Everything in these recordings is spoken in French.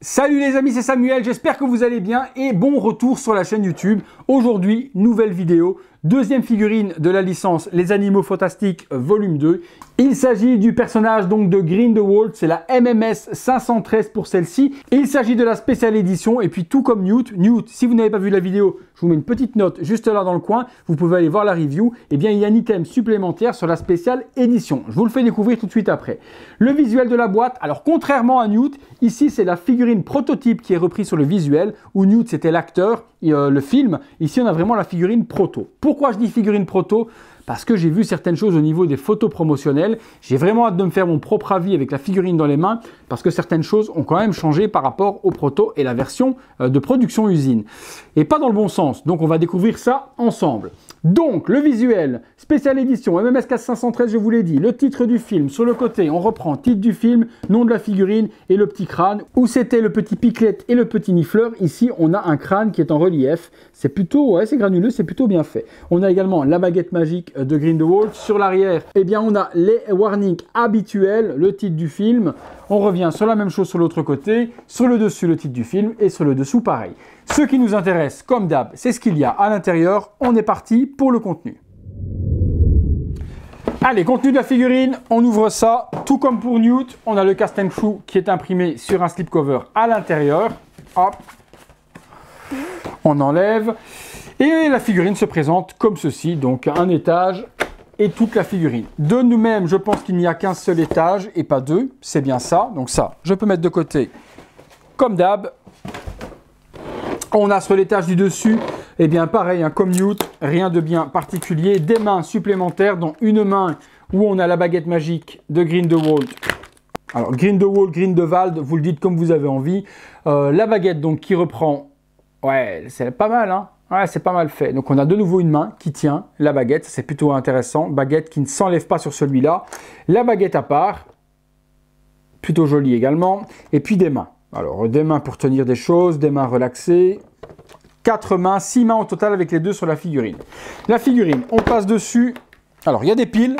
Salut les amis, c'est Samuel, j'espère que vous allez bien et bon retour sur la chaîne YouTube. Aujourd'hui, nouvelle vidéo, deuxième figurine de la licence Les Animaux Fantastiques volume 2. Il s'agit du personnage donc de Grindelwald, c'est la MMS 513 pour celle-ci. Il s'agit de la spéciale édition et puis tout comme Newt, si vous n'avez pas vu la vidéo, je vous mets une petite note juste là dans le coin, vous pouvez aller voir la review. Et bien il y a un item supplémentaire sur la spéciale édition. Je vous le fais découvrir tout de suite après. Le visuel de la boîte, alors contrairement à Newt, ici c'est la figurine prototype qui est reprise sur le visuel, où Newt c'était l'acteur, le film. Ici on a vraiment la figurine proto. Pourquoi je dis figurine proto ? Parce que j'ai vu certaines choses au niveau des photos promotionnelles. J'ai vraiment hâte de me faire mon propre avis avec la figurine dans les mains, parce que certaines choses ont quand même changé par rapport au proto et la version de production usine. Et pas dans le bon sens, donc on va découvrir ça ensemble. Donc, le visuel, spéciale édition, MMS 513, je vous l'ai dit, le titre du film, sur le côté, on reprend titre du film, nom de la figurine et le petit crâne, où c'était le petit piclet et le petit nifleur. Ici, on a un crâne qui est en relief. C'est plutôt, ouais, c'est granuleux, c'est plutôt bien fait. On a également la baguette magique de Grindelwald. Sur l'arrière, eh bien, on a les warnings habituels, le titre du film. On revient sur la même chose sur l'autre côté, sur le dessus, le titre du film, et sur le dessous, pareil. Ce qui nous intéresse, comme d'hab, c'est ce qu'il y a à l'intérieur. On est parti pour le contenu. Allez, contenu de la figurine, on ouvre ça. Tout comme pour Newt, on a le cast and crew qui est imprimé sur un slipcover à l'intérieur. Hop, on enlève. Et la figurine se présente comme ceci, donc un étage et toute la figurine. De nous-mêmes, je pense qu'il n'y a qu'un seul étage et pas deux, c'est bien ça. Donc ça, je peux mettre de côté comme d'hab. On a sur l'étage du dessus, eh bien pareil, hein, comme Newt, rien de bien particulier. Des mains supplémentaires, dont une main où on a la baguette magique de Grindelwald. Alors Grindelwald, Grindelwald, vous le dites comme vous avez envie. La baguette donc qui reprend, ouais, c'est pas mal, hein. Ouais, c'est pas mal fait. Donc on a de nouveau une main qui tient la baguette, c'est plutôt intéressant. Baguette qui ne s'enlève pas sur celui-là. La baguette à part, plutôt jolie également. Et puis des mains. Alors des mains pour tenir des choses, des mains relaxées. 4 mains, 6 mains au total avec les deux sur la figurine. La figurine, on passe dessus. Alors il y a des piles.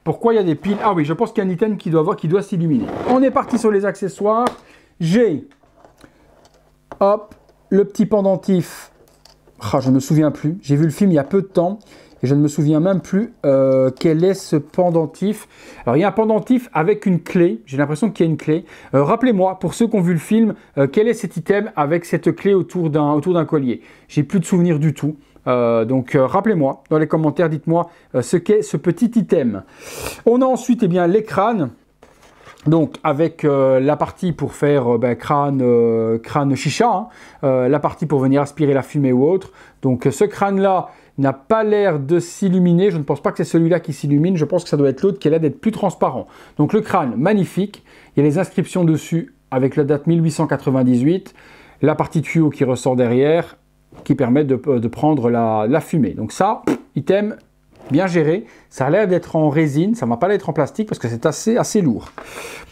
Pourquoi il y a des piles? Ah oui, je pense qu'il y a un item qui doit s'illuminer. On est parti sur les accessoires. J'ai, hop, le petit pendentif. Ah, je ne me souviens plus. J'ai vu le film il y a peu de temps et je ne me souviens même plus quel est ce pendentif. Alors, il y a un pendentif avec une clé. J'ai l'impression qu'il y a une clé. Rappelez-moi, pour ceux qui ont vu le film, quel est cet item avec cette clé autour d'un collier. J'ai plus de souvenirs du tout. Donc, rappelez-moi dans les commentaires, dites-moi ce qu'est ce petit item. On a ensuite eh bien, les crânes. Donc avec la partie pour faire crâne chicha, hein, la partie pour venir aspirer la fumée ou autre. Donc ce crâne-là n'a pas l'air de s'illuminer, je ne pense pas que c'est celui-là qui s'illumine, je pense que ça doit être l'autre qui a l'air d'être plus transparent. Donc le crâne, magnifique, il y a les inscriptions dessus avec la date 1898, la partie tuyau qui ressort derrière, qui permet de prendre la fumée. Donc ça, item bien géré, ça a l'air d'être en résine, ça ne va pas l'être en plastique parce que c'est assez lourd.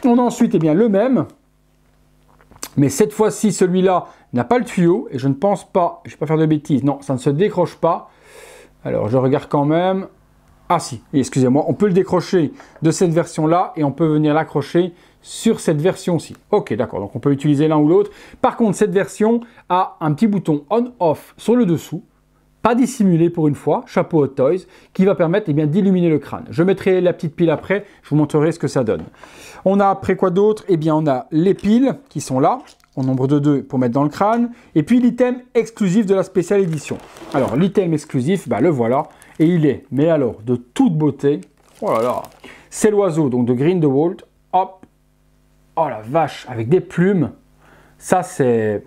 On a ensuite eh bien, le même, mais cette fois-ci celui-là n'a pas le tuyau et je ne pense pas, je ne vais pas faire de bêtises, non, ça ne se décroche pas. Alors je regarde quand même, ah si, excusez-moi, on peut le décrocher de cette version-là et on peut venir l'accrocher sur cette version-ci. Ok, d'accord, donc on peut utiliser l'un ou l'autre. Par contre, cette version a un petit bouton on-off sur le dessous, pas dissimulé pour une fois, chapeau Hot Toys, qui va permettre eh bien, d'illuminer le crâne. Je mettrai la petite pile après, je vous montrerai ce que ça donne. On a après quoi d'autre? Eh bien, on a les piles qui sont là, en nombre de 2 pour mettre dans le crâne, et puis l'item exclusif de la spéciale édition. Alors, l'item exclusif, bah, le voilà, et il est, mais alors, de toute beauté. Oh là là, c'est l'oiseau donc de Grindelwald. Hop, oh la vache, avec des plumes. Ça, c'est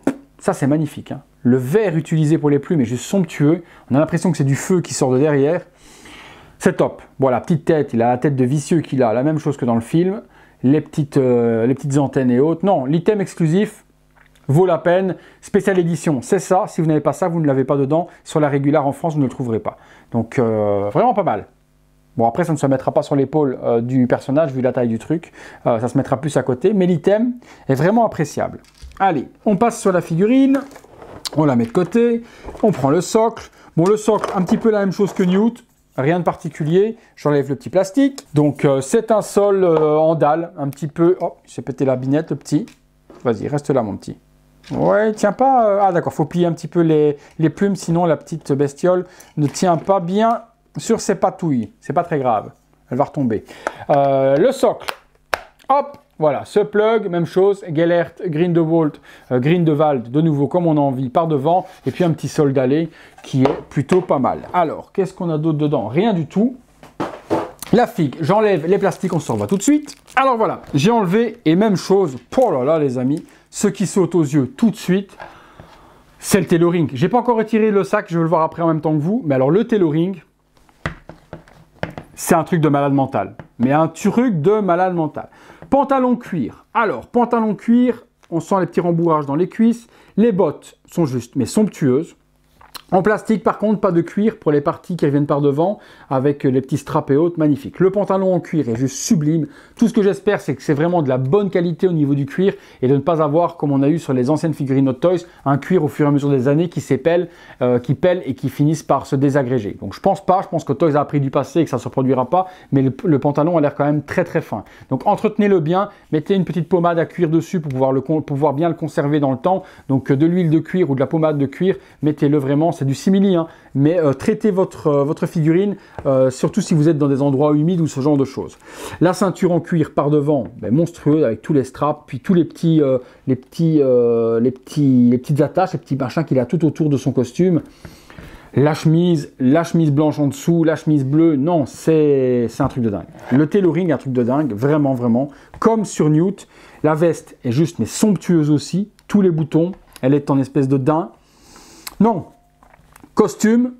magnifique, hein. Le verre utilisé pour les plumes est juste somptueux. On a l'impression que c'est du feu qui sort de derrière. C'est top. Voilà, petite tête. Il a la tête de vicieux qu'il a. La même chose que dans le film. Les petites antennes et autres. Non, l'item exclusif vaut la peine. Spéciale édition, c'est ça. Si vous n'avez pas ça, vous ne l'avez pas dedans. Sur la régulière en France, vous ne le trouverez pas. Donc, vraiment pas mal. Bon, après, ça ne se mettra pas sur l'épaule du personnage, vu la taille du truc. Ça se mettra plus à côté. Mais l'item est vraiment appréciable. Allez, on passe sur la figurine. On la met de côté, on prend le socle. Bon, le socle, un petit peu la même chose que Newt, rien de particulier. J'enlève le petit plastique. Donc, c'est un sol en dalle, un petit peu... Oh, j'ai pété la binette, le petit. Vas-y, reste là, mon petit. Ouais, il tient pas... Ah d'accord, faut plier un petit peu les plumes, sinon la petite bestiole ne tient pas bien sur ses patouilles. C'est pas très grave, elle va retomber. Le socle, hop, voilà, ce plug, même chose, Gellert, Grindelwald, Grindelwald, de nouveau comme on a envie, par devant, et puis un petit soldalé qui est plutôt pas mal. Alors, qu'est-ce qu'on a d'autre dedans? Rien du tout. La figue, j'enlève les plastiques, on se revoit tout de suite. Alors voilà, j'ai enlevé, et même chose, oh là là les amis, ce qui saute aux yeux tout de suite, c'est le tailoring. J'ai pas encore retiré le sac, je vais le voir après en même temps que vous, mais alors le tailoring, c'est un truc de malade mental. Mais un truc de malade mental. Pantalon cuir. Alors, pantalon cuir, on sent les petits rembourrages dans les cuisses. Les bottes sont justes, mais somptueuses. En plastique, par contre, pas de cuir pour les parties qui reviennent par devant, avec les petits straps et autres, magnifique. Le pantalon en cuir est juste sublime. Tout ce que j'espère, c'est que c'est vraiment de la bonne qualité au niveau du cuir et de ne pas avoir, comme on a eu sur les anciennes figurines Hot Toys, un cuir au fur et à mesure des années qui s'épelle, qui pèle et qui finissent par se désagréger. Donc je pense pas, je pense que Toys a appris du passé et que ça ne se reproduira pas, mais le pantalon a l'air quand même très très fin. Donc entretenez-le bien, mettez une petite pommade à cuir dessus pour pouvoir bien le conserver dans le temps. Donc de l'huile de cuir ou de la pommade de cuir, mettez-le vraiment. C'est du simili, hein, mais traitez votre figurine, surtout si vous êtes dans des endroits humides ou ce genre de choses. La ceinture en cuir par devant, ben, monstrueuse avec tous les straps, puis tous les petites attaches, les petits machins qu'il a tout autour de son costume. La chemise blanche en dessous, la chemise bleue, non, c'est un truc de dingue. Le tailoring est un truc de dingue, vraiment, vraiment. Comme sur Newt, la veste est juste, mais somptueuse aussi. Tous les boutons, elle est en espèce de daim. Non. Costumes,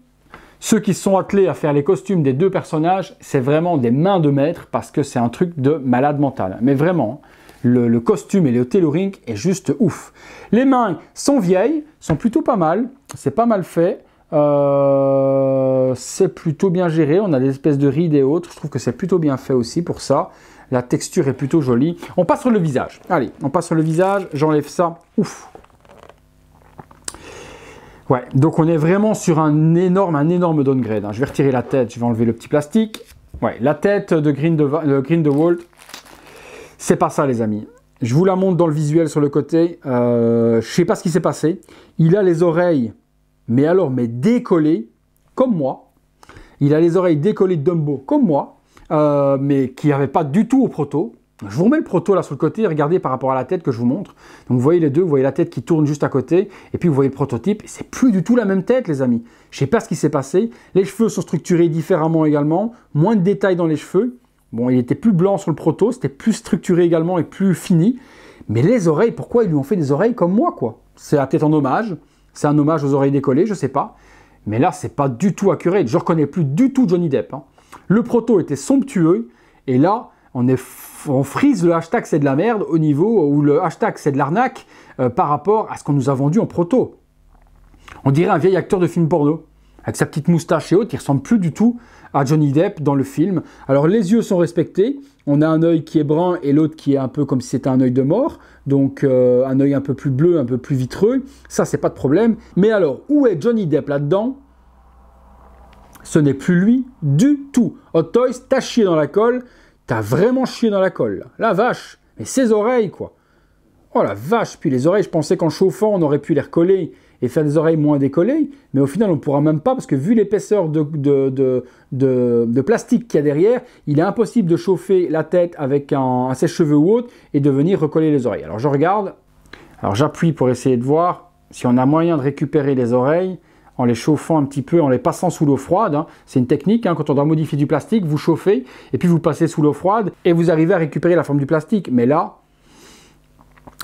ceux qui se sont attelés à faire les costumes des deux personnages, c'est vraiment des mains de maître parce que c'est un truc de malade mental. Mais vraiment, le costume et le tailoring est juste ouf. Les mains sont vieilles, sont plutôt pas mal, c'est pas mal fait. C'est plutôt bien géré, on a des espèces de rides et autres, je trouve que c'est plutôt bien fait aussi pour ça. La texture est plutôt jolie. On passe sur le visage. Allez, on passe sur le visage, j'enlève ça. Ouf. Ouais, donc on est vraiment sur un énorme downgrade. Hein. Je vais retirer la tête, je vais enlever le petit plastique. Ouais, la tête de Grindelwald, c'est pas ça les amis. Je vous la montre dans le visuel sur le côté. Je sais pas ce qui s'est passé. Il a les oreilles, mais décollées, comme moi. Il a les oreilles décollées de Dumbo, comme moi, mais qui n'avait pas du tout au proto. Je vous remets le proto là sur le côté, regardez par rapport à la tête que je vous montre. Donc vous voyez les deux, vous voyez la tête qui tourne juste à côté, et puis vous voyez le prototype, c'est plus du tout la même tête les amis. Je sais pas ce qui s'est passé, les cheveux sont structurés différemment également, moins de détails dans les cheveux. Bon, il était plus blanc sur le proto, c'était plus structuré également et plus fini. Mais les oreilles, pourquoi ils lui ont fait des oreilles comme moi quoi? C'est peut-être en hommage, c'est un hommage aux oreilles décollées, je sais pas. Mais là, c'est pas du tout accurate, je reconnais plus du tout Johnny Depp. Hein. Le proto était somptueux, et là, on frise le hashtag c'est de la merde au niveau où le hashtag c'est de l'arnaque par rapport à ce qu'on nous a vendu en proto. On dirait un vieil acteur de film porno, avec sa petite moustache et autres, il ressemble plus du tout à Johnny Depp dans le film. Alors les yeux sont respectés, on a un œil qui est brun et l'autre qui est un peu comme si c'était un œil de mort, donc un œil un peu plus bleu, un peu plus vitreux, ça c'est pas de problème. Mais alors, où est Johnny Depp là-dedans? Ce n'est plus lui du tout. Hot Toys, t'as chié dans la colle. T'as vraiment chié dans la colle, là. La vache. Mais ses oreilles, quoi. Oh la vache. Puis les oreilles, je pensais qu'en chauffant, on aurait pu les recoller et faire des oreilles moins décollées. Mais au final, on ne pourra même pas parce que vu l'épaisseur de plastique qu'il y a derrière, il est impossible de chauffer la tête avec un sèche-cheveux ou autre et de venir recoller les oreilles. Alors je regarde. Alors j'appuie pour essayer de voir si on a moyen de récupérer les oreilles. En les chauffant un petit peu, en les passant sous l'eau froide. Hein. C'est une technique, hein, quand on doit modifier du plastique, vous chauffez, et puis vous passez sous l'eau froide, et vous arrivez à récupérer la forme du plastique. Mais là,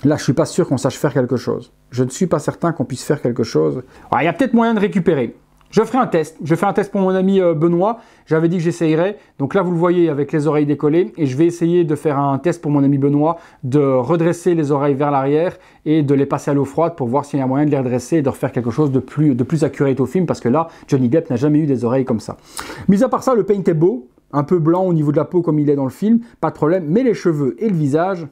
je ne suis pas sûr qu'on sache faire quelque chose. Je ne suis pas certain qu'on puisse faire quelque chose. Il y a peut-être moyen de récupérer. Je ferai un test. Je fais un test pour mon ami Benoît. J'avais dit que j'essayerais. Donc là, vous le voyez avec les oreilles décollées. Et je vais essayer de faire un test pour mon ami Benoît, de redresser les oreilles vers l'arrière et de les passer à l'eau froide pour voir s'il y a moyen de les redresser et de refaire quelque chose de plus accurate au film. Parce que là, Johnny Depp n'a jamais eu des oreilles comme ça. Mis à part ça, le paint est beau. Un peu blanc au niveau de la peau comme il est dans le film. Pas de problème. Mais les cheveux et le visage...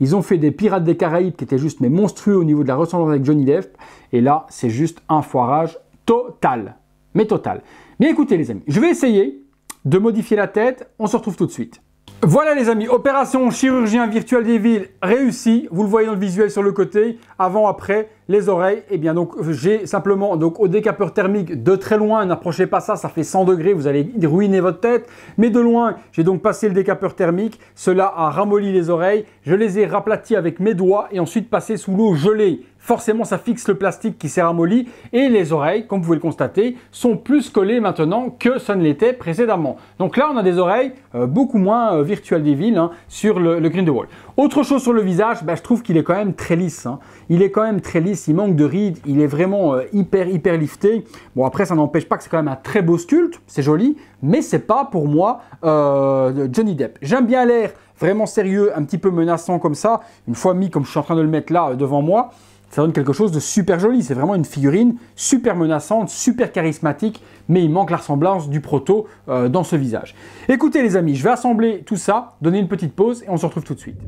Ils ont fait des Pirates des Caraïbes qui étaient juste mais monstrueux au niveau de la ressemblance avec Johnny Depp. Et là, c'est juste un foirage total. Mais total. Mais écoutez les amis, je vais essayer de modifier la tête. On se retrouve tout de suite. Voilà les amis, opération chirurgien virtuel des villes réussie. Vous le voyez dans le visuel sur le côté, avant, après, les oreilles. Et bien donc j'ai simplement donc au décapeur thermique de très loin, n'approchez pas ça, ça fait 100 degrés, vous allez ruiner votre tête. Mais de loin, j'ai donc passé le décapeur thermique, cela a ramolli les oreilles. Je les ai raplatis avec mes doigts et ensuite passé sous l'eau gelée. Forcément, ça fixe le plastique qui s'est ramolli et les oreilles, comme vous pouvez le constater, sont plus collées maintenant que ça ne l'était précédemment. Donc là, on a des oreilles beaucoup moins virtuelles des villes sur le Grindelwald. Autre chose sur le visage, je trouve qu'il est quand même très lisse. Il est quand même très lisse, il manque de rides, il est vraiment hyper lifté. Bon, après, ça n'empêche pas que c'est quand même un très beau sculpte, c'est joli, mais c'est pas pour moi Johnny Depp. J'aime bien l'air vraiment sérieux, un petit peu menaçant comme ça. Une fois mis, comme je suis en train de le mettre là devant moi, ça donne quelque chose de super joli. C'est vraiment une figurine super menaçante, super charismatique, mais il manque la ressemblance du proto dans ce visage. Écoutez les amis, je vais assembler tout ça, donner une petite pause et on se retrouve tout de suite.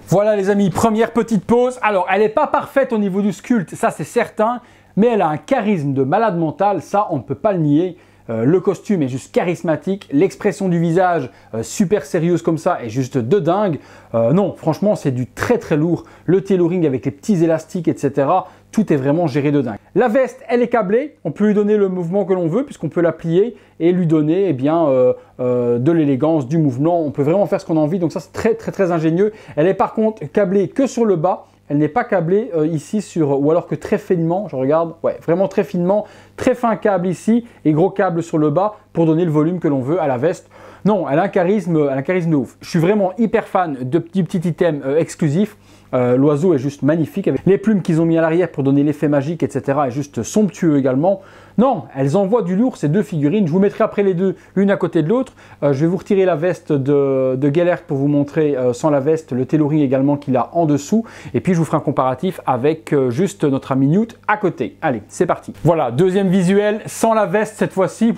Voilà les amis, première petite pause. Alors, elle n'est pas parfaite au niveau du sculpte, ça c'est certain, mais elle a un charisme de malade mental, ça on ne peut pas le nier. Le costume est juste charismatique, l'expression du visage super sérieuse comme ça est juste de dingue. Non, franchement, c'est du très lourd. Le tailoring avec les petits élastiques, etc. Tout est vraiment géré de dingue. La veste, elle est câblée. On peut lui donner le mouvement que l'on veut puisqu'on peut la plier et lui donner de l'élégance, du mouvement. On peut vraiment faire ce qu'on a envie. Donc ça, c'est très ingénieux. Elle est par contre câblée que sur le bas. Elle n'est pas câblée ici ou alors que très finement, je regarde, ouais, vraiment très finement, très fin câble ici et gros câble sur le bas pour donner le volume que l'on veut à la veste. Non, elle a un charisme de ouf. Je suis vraiment hyper fan de petits items exclusifs. L'oiseau est juste magnifique avec les plumes qu'ils ont mis à l'arrière pour donner l'effet magique, etc. est juste somptueux également. Non, elles envoient du lourd ces deux figurines. Je vous mettrai après les deux, l'une à côté de l'autre. Je vais vous retirer la veste de Gellert pour vous montrer sans la veste le tailoring également qu'il a en dessous. Et puis je vous ferai un comparatif avec juste notre ami Newt à côté. Allez, c'est parti. Voilà, deuxième visuel sans la veste cette fois-ci.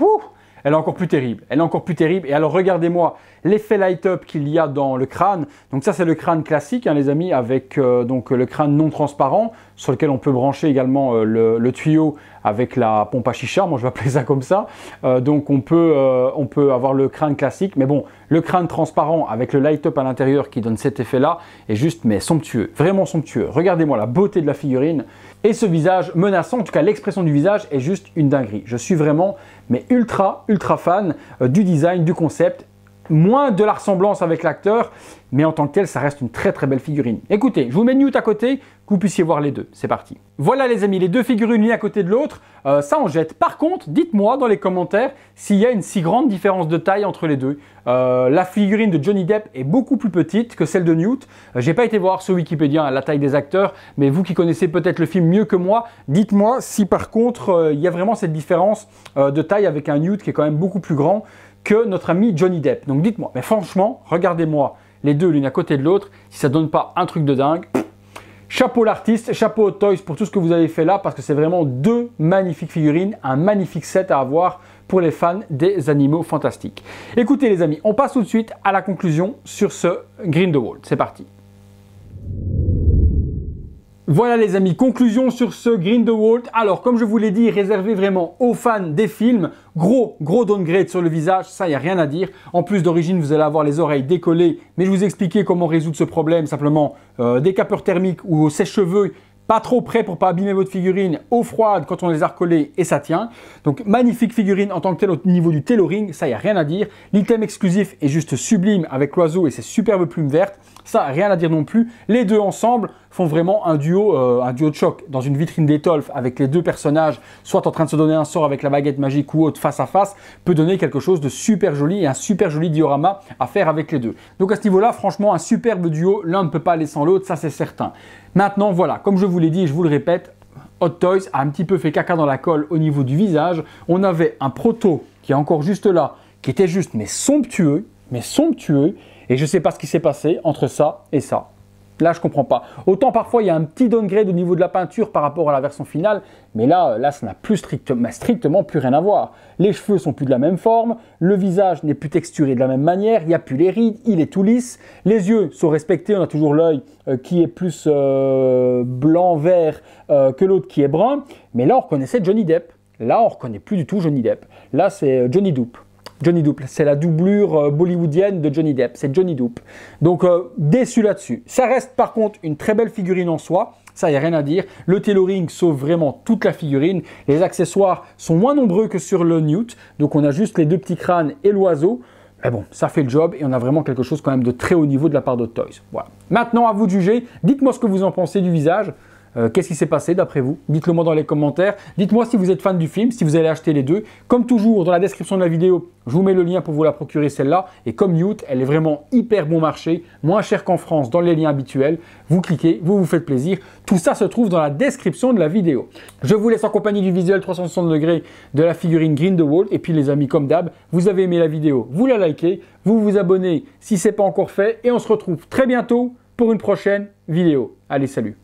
Elle est encore plus terrible. Elle est encore plus terrible. Et alors, regardez-moi l'effet light-up qu'il y a dans le crâne. Donc ça, c'est le crâne classique, les amis, avec donc le crâne non transparent sur lequel on peut brancher également le tuyau avec la pompe à chicha. Moi, je vais appeler ça comme ça. Donc, on peut avoir le crâne classique. Mais bon, le crâne transparent avec le light-up à l'intérieur qui donne cet effet-là est juste, mais somptueux. Vraiment somptueux. Regardez-moi la beauté de la figurine. Et ce visage menaçant, en tout cas l'expression du visage est juste une dinguerie. Je suis vraiment mais ultra fan du design, du concept. Moins de la ressemblance avec l'acteur, mais en tant que tel, ça reste une très belle figurine. Écoutez, je vous mets Newt à côté, que vous puissiez voir les deux. C'est parti. Voilà les amis, les deux figurines l'une à côté de l'autre. Ça on jette. Par contre, dites-moi dans les commentaires s'il y a une si grande différence de taille entre les deux. La figurine de Johnny Depp est beaucoup plus petite que celle de Newt. J'ai pas été voir sur Wikipédia la taille des acteurs, mais vous qui connaissez peut-être le film mieux que moi, dites-moi si par contre il y a vraiment cette différence de taille avec un Newt qui est quand même beaucoup plus grand que notre ami Johnny Depp. Donc dites-moi, mais franchement, regardez-moi les deux l'une à côté de l'autre, si ça donne pas un truc de dingue. Chapeau l'artiste, chapeau Hot Toys pour tout ce que vous avez fait là, parce que c'est vraiment deux magnifiques figurines, un magnifique set à avoir pour les fans des animaux fantastiques. Écoutez les amis, on passe tout de suite à la conclusion sur ce Grindelwald. C'est parti. Voilà les amis, conclusion sur ce Grindelwald. Alors comme je vous l'ai dit, réservé vraiment aux fans des films, gros downgrade sur le visage, ça il n'y a rien à dire. En plus d'origine vous allez avoir les oreilles décollées, mais je vous ai expliqué comment résoudre ce problème, simplement décapeur thermique ou au sèche-cheveux, pas trop près pour pas abîmer votre figurine, eau froide quand on les a recollés et ça tient. Donc magnifique figurine en tant que telle au niveau du tailoring, ça il n'y a rien à dire. L'item exclusif est juste sublime avec l'oiseau et ses superbes plumes vertes, ça rien à dire non plus. Les deux ensemble font vraiment un duo de choc dans une vitrine d'étoffe avec les deux personnages, soit en train de se donner un sort avec la baguette magique ou autre face à face, peut donner quelque chose de super joli et un super joli diorama à faire avec les deux. Donc à ce niveau-là, franchement, un superbe duo, l'un ne peut pas aller sans l'autre, ça c'est certain. Maintenant, voilà, comme je vous l'ai dit et je vous le répète, Hot Toys a un petit peu fait caca dans la colle au niveau du visage. On avait un proto qui est encore juste là, qui était juste mais somptueux, et je ne sais pas ce qui s'est passé entre ça et ça. Là, je comprends pas. Autant parfois, il y a un petit downgrade au niveau de la peinture par rapport à la version finale, mais là ça n'a plus strictement plus rien à voir. Les cheveux sont plus de la même forme, le visage n'est plus texturé de la même manière, il n'y a plus les rides, il est tout lisse, les yeux sont respectés, on a toujours l'œil qui est plus blanc-vert que l'autre qui est brun, mais là, on reconnaissait Johnny Depp. Là, on ne reconnaît plus du tout Johnny Depp. Là, c'est Johnny Depp. Johnny Depp, c'est la doublure bollywoodienne de Johnny Depp, c'est Johnny Depp. Donc déçu là-dessus. Ça reste par contre une très belle figurine en soi. Ça, il n'y a rien à dire. Le tailoring sauve vraiment toute la figurine. Les accessoires sont moins nombreux que sur le Newt. Donc, on a juste les deux petits crânes et l'oiseau. Mais bon, ça fait le job et on a vraiment quelque chose quand même de très haut niveau de la part de Toys. Voilà. Maintenant, à vous de juger. Dites-moi ce que vous en pensez du visage. Qu'est-ce qui s'est passé d'après vous? Dites-le moi dans les commentaires. Dites-moi si vous êtes fan du film, si vous allez acheter les deux. Comme toujours, dans la description de la vidéo, je vous mets le lien pour vous la procurer celle-là. Et comme Newt, elle est vraiment hyper bon marché, moins cher qu'en France dans les liens habituels. Vous cliquez, vous vous faites plaisir. Tout ça se trouve dans la description de la vidéo. Je vous laisse en compagnie du visuel 360 degrés de la figurine Grindelwald. Et puis les amis, comme d'hab, vous avez aimé la vidéo, vous la likez, vous vous abonnez si ce n'est pas encore fait. Et on se retrouve très bientôt pour une prochaine vidéo. Allez, salut!